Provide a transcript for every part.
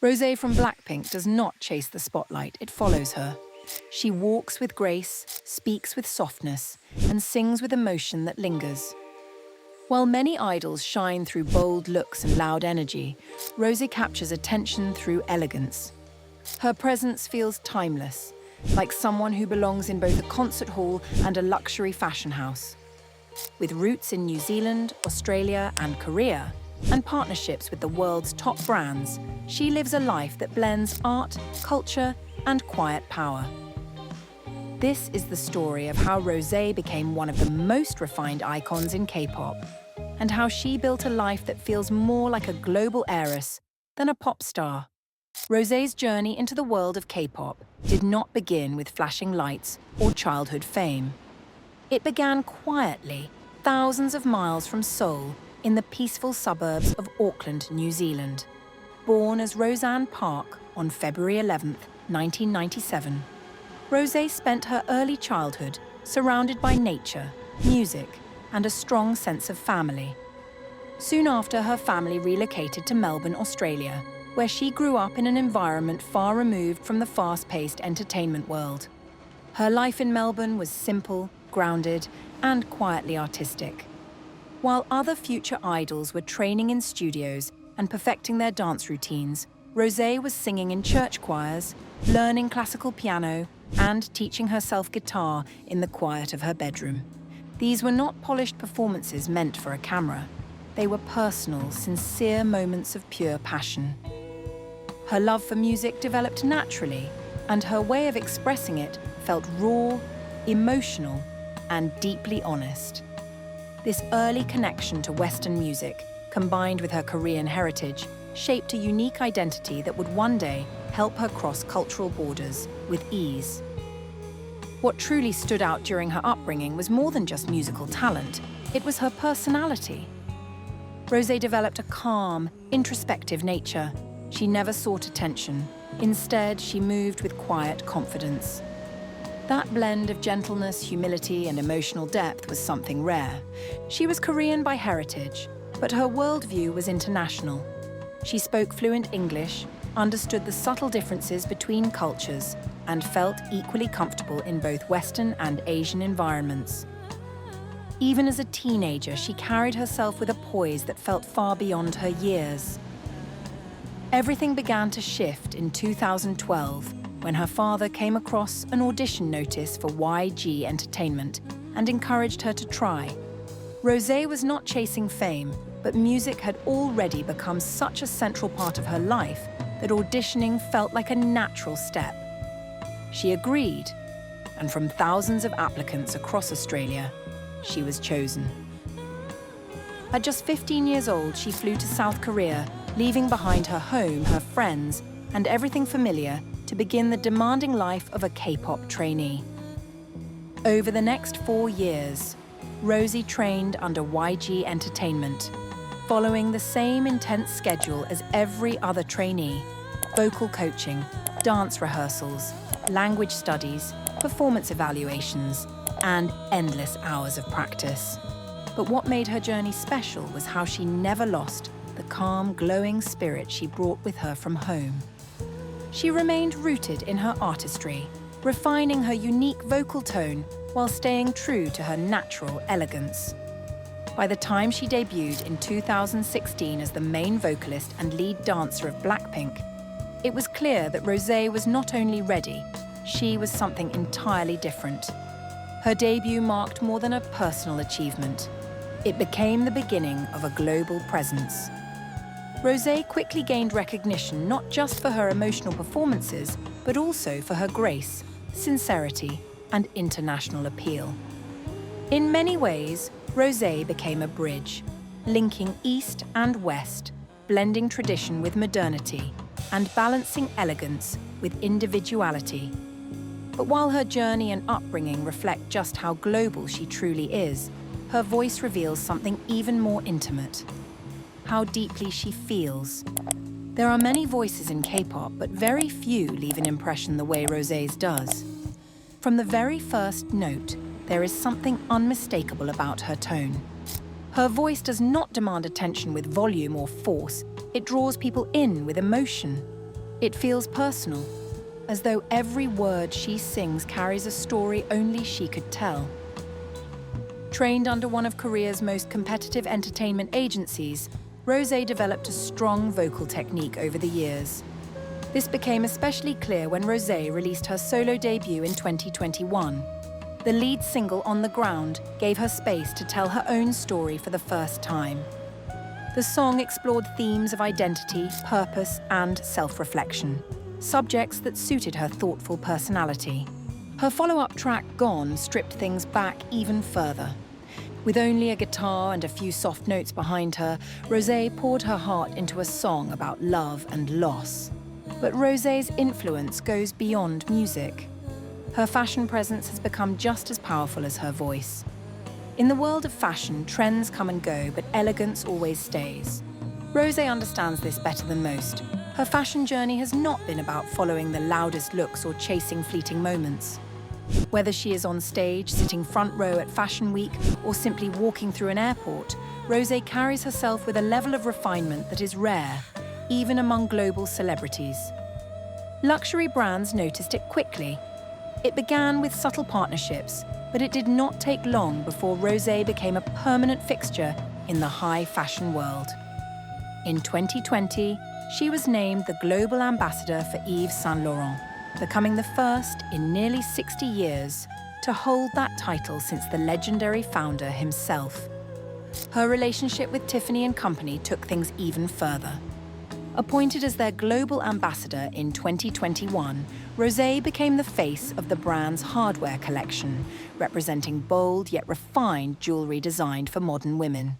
Rosé from Blackpink does not chase the spotlight, it follows her. She walks with grace, speaks with softness, and sings with emotion that lingers. While many idols shine through bold looks and loud energy, Rosé captures attention through elegance. Her presence feels timeless, like someone who belongs in both a concert hall and a luxury fashion house. With roots in New Zealand, Australia, and Korea, and partnerships with the world's top brands, she lives a life that blends art, culture, and quiet power. This is the story of how Rosé became one of the most refined icons in K-pop, and how she built a life that feels more like a global heiress than a pop star. Rosé's journey into the world of K-pop did not begin with flashing lights or childhood fame. It began quietly, thousands of miles from Seoul, in the peaceful suburbs of Auckland, New Zealand. Born as Roseanne Park on February 11, 1997, Rosé spent her early childhood surrounded by nature, music, and a strong sense of family. Soon after, her family relocated to Melbourne, Australia, where she grew up in an environment far removed from the fast-paced entertainment world. Her life in Melbourne was simple, grounded, and quietly artistic. While other future idols were training in studios and perfecting their dance routines, Rosé was singing in church choirs, learning classical piano, and teaching herself guitar in the quiet of her bedroom. These were not polished performances meant for a camera. They were personal, sincere moments of pure passion. Her love for music developed naturally, and her way of expressing it felt raw, emotional, and deeply honest. This early connection to Western music, combined with her Korean heritage, shaped a unique identity that would one day help her cross cultural borders with ease. What truly stood out during her upbringing was more than just musical talent, it was her personality. Rosé developed a calm, introspective nature. She never sought attention. Instead, she moved with quiet confidence. That blend of gentleness, humility, and emotional depth was something rare. She was Korean by heritage, but her worldview was international. She spoke fluent English, understood the subtle differences between cultures, and felt equally comfortable in both Western and Asian environments. Even as a teenager, she carried herself with a poise that felt far beyond her years. Everything began to shift in 2012, when her father came across an audition notice for YG Entertainment and encouraged her to try. Rosé was not chasing fame, but music had already become such a central part of her life that auditioning felt like a natural step. She agreed, and from thousands of applicants across Australia, she was chosen. At just 15 years old, she flew to South Korea, leaving behind her home, her friends, and everything familiar to begin the demanding life of a K-pop trainee. Over the next 4 years, Rosé trained under YG Entertainment, following the same intense schedule as every other trainee: vocal coaching, dance rehearsals, language studies, performance evaluations, and endless hours of practice. But what made her journey special was how she never lost the calm, glowing spirit she brought with her from home. She remained rooted in her artistry, refining her unique vocal tone while staying true to her natural elegance. By the time she debuted in 2016 as the main vocalist and lead dancer of Blackpink, it was clear that Rosé was not only ready, she was something entirely different. Her debut marked more than a personal achievement. It became the beginning of a global presence. Rosé quickly gained recognition not just for her emotional performances, but also for her grace, sincerity, and international appeal. In many ways, Rosé became a bridge, linking East and West, blending tradition with modernity, and balancing elegance with individuality. But while her journey and upbringing reflect just how global she truly is, her voice reveals something even more intimate: how deeply she feels. There are many voices in K-pop, but very few leave an impression the way Rosé's does. From the very first note, there is something unmistakable about her tone. Her voice does not demand attention with volume or force. It draws people in with emotion. It feels personal, as though every word she sings carries a story only she could tell. Trained under one of Korea's most competitive entertainment agencies, Rosé developed a strong vocal technique over the years. This became especially clear when Rosé released her solo debut in 2021. The lead single, On the Ground, gave her space to tell her own story for the first time. The song explored themes of identity, purpose, and self-reflection, subjects that suited her thoughtful personality. Her follow-up track, Gone, stripped things back even further. With only a guitar and a few soft notes behind her, Rosé poured her heart into a song about love and loss. But Rosé's influence goes beyond music. Her fashion presence has become just as powerful as her voice. In the world of fashion, trends come and go, but elegance always stays. Rosé understands this better than most. Her fashion journey has not been about following the loudest looks or chasing fleeting moments. Whether she is on stage, sitting front row at Fashion Week, or simply walking through an airport, Rosé carries herself with a level of refinement that is rare, even among global celebrities. Luxury brands noticed it quickly. It began with subtle partnerships, but it did not take long before Rosé became a permanent fixture in the high fashion world. In 2020, she was named the global ambassador for Yves Saint Laurent, becoming the first in nearly 60 years to hold that title since the legendary founder himself. Her relationship with Tiffany & Company took things even further. Appointed as their global ambassador in 2021, Rosé became the face of the brand's hardware collection, representing bold yet refined jewelry designed for modern women.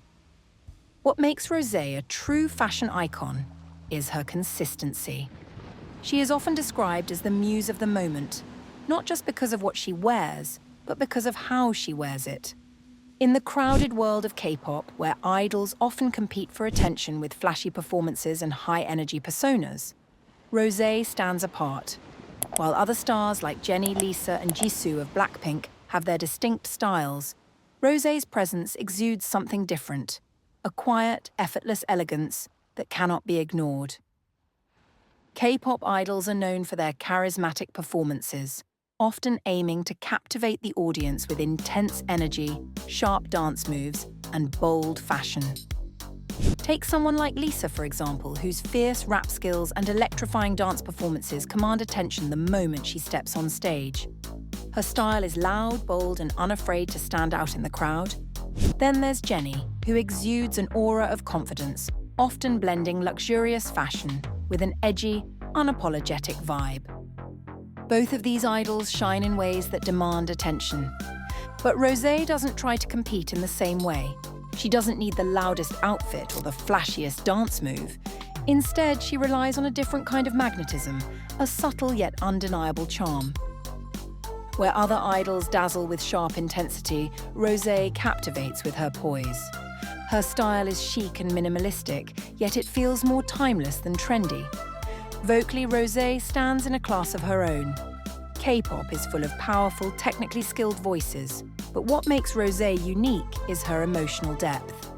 What makes Rosé a true fashion icon is her consistency. She is often described as the muse of the moment, not just because of what she wears, but because of how she wears it. In the crowded world of K-pop, where idols often compete for attention with flashy performances and high-energy personas, Rosé stands apart. While other stars like Jennie, Lisa, and Jisoo of Blackpink have their distinct styles, Rosé's presence exudes something different, a quiet, effortless elegance that cannot be ignored. K-pop idols are known for their charismatic performances, often aiming to captivate the audience with intense energy, sharp dance moves, and bold fashion. Take someone like Lisa, for example, whose fierce rap skills and electrifying dance performances command attention the moment she steps on stage. Her style is loud, bold, and unafraid to stand out in the crowd. Then there's Jennie, who exudes an aura of confidence, often blending luxurious fashion with an edgy, unapologetic vibe. Both of these idols shine in ways that demand attention. But Rosé doesn't try to compete in the same way. She doesn't need the loudest outfit or the flashiest dance move. Instead, she relies on a different kind of magnetism, a subtle yet undeniable charm. Where other idols dazzle with sharp intensity, Rosé captivates with her poise. Her style is chic and minimalistic, yet it feels more timeless than trendy. Vocally, Rosé stands in a class of her own. K-pop is full of powerful, technically skilled voices, but what makes Rosé unique is her emotional depth.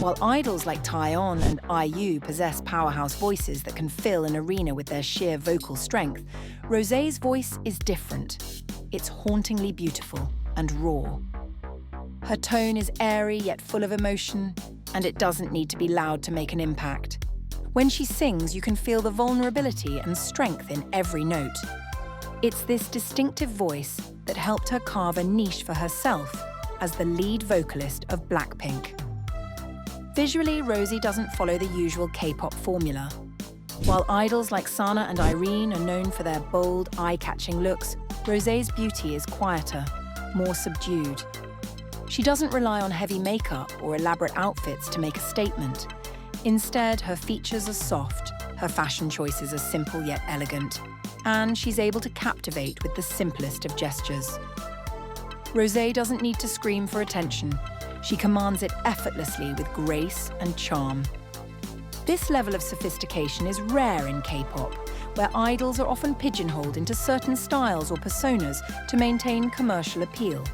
While idols like Taeyeon and IU possess powerhouse voices that can fill an arena with their sheer vocal strength, Rosé's voice is different. It's hauntingly beautiful and raw. Her tone is airy yet full of emotion, and it doesn't need to be loud to make an impact. When she sings, you can feel the vulnerability and strength in every note. It's this distinctive voice that helped her carve a niche for herself as the lead vocalist of Blackpink. Visually, Rosé doesn't follow the usual K-pop formula. While idols like Sana and Irene are known for their bold, eye-catching looks, Rosé's beauty is quieter, more subdued. She doesn't rely on heavy makeup or elaborate outfits to make a statement. Instead, her features are soft, her fashion choices are simple yet elegant, and she's able to captivate with the simplest of gestures. Rosé doesn't need to scream for attention. She commands it effortlessly with grace and charm. This level of sophistication is rare in K-pop, where idols are often pigeonholed into certain styles or personas to maintain commercial appeal.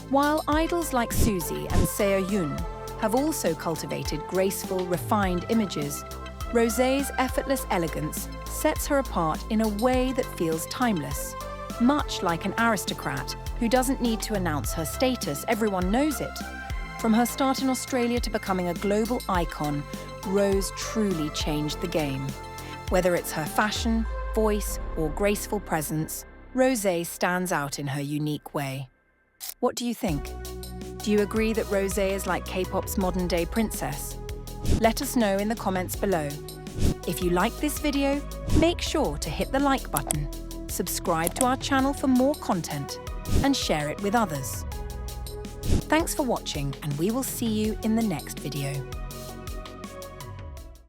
While idols like Suzy and Seo Yoon have also cultivated graceful, refined images, Rosé's effortless elegance sets her apart in a way that feels timeless. Much like an aristocrat who doesn't need to announce her status, everyone knows it. From her start in Australia to becoming a global icon, Rose truly changed the game. Whether it's her fashion, voice, or graceful presence, Rosé stands out in her unique way. What do you think? Do you agree that Rosé is like K-pop's modern-day princess? Let us know in the comments below. If you like this video, make sure to hit the like button, subscribe to our channel for more content, and share it with others. Thanks for watching, and we will see you in the next video.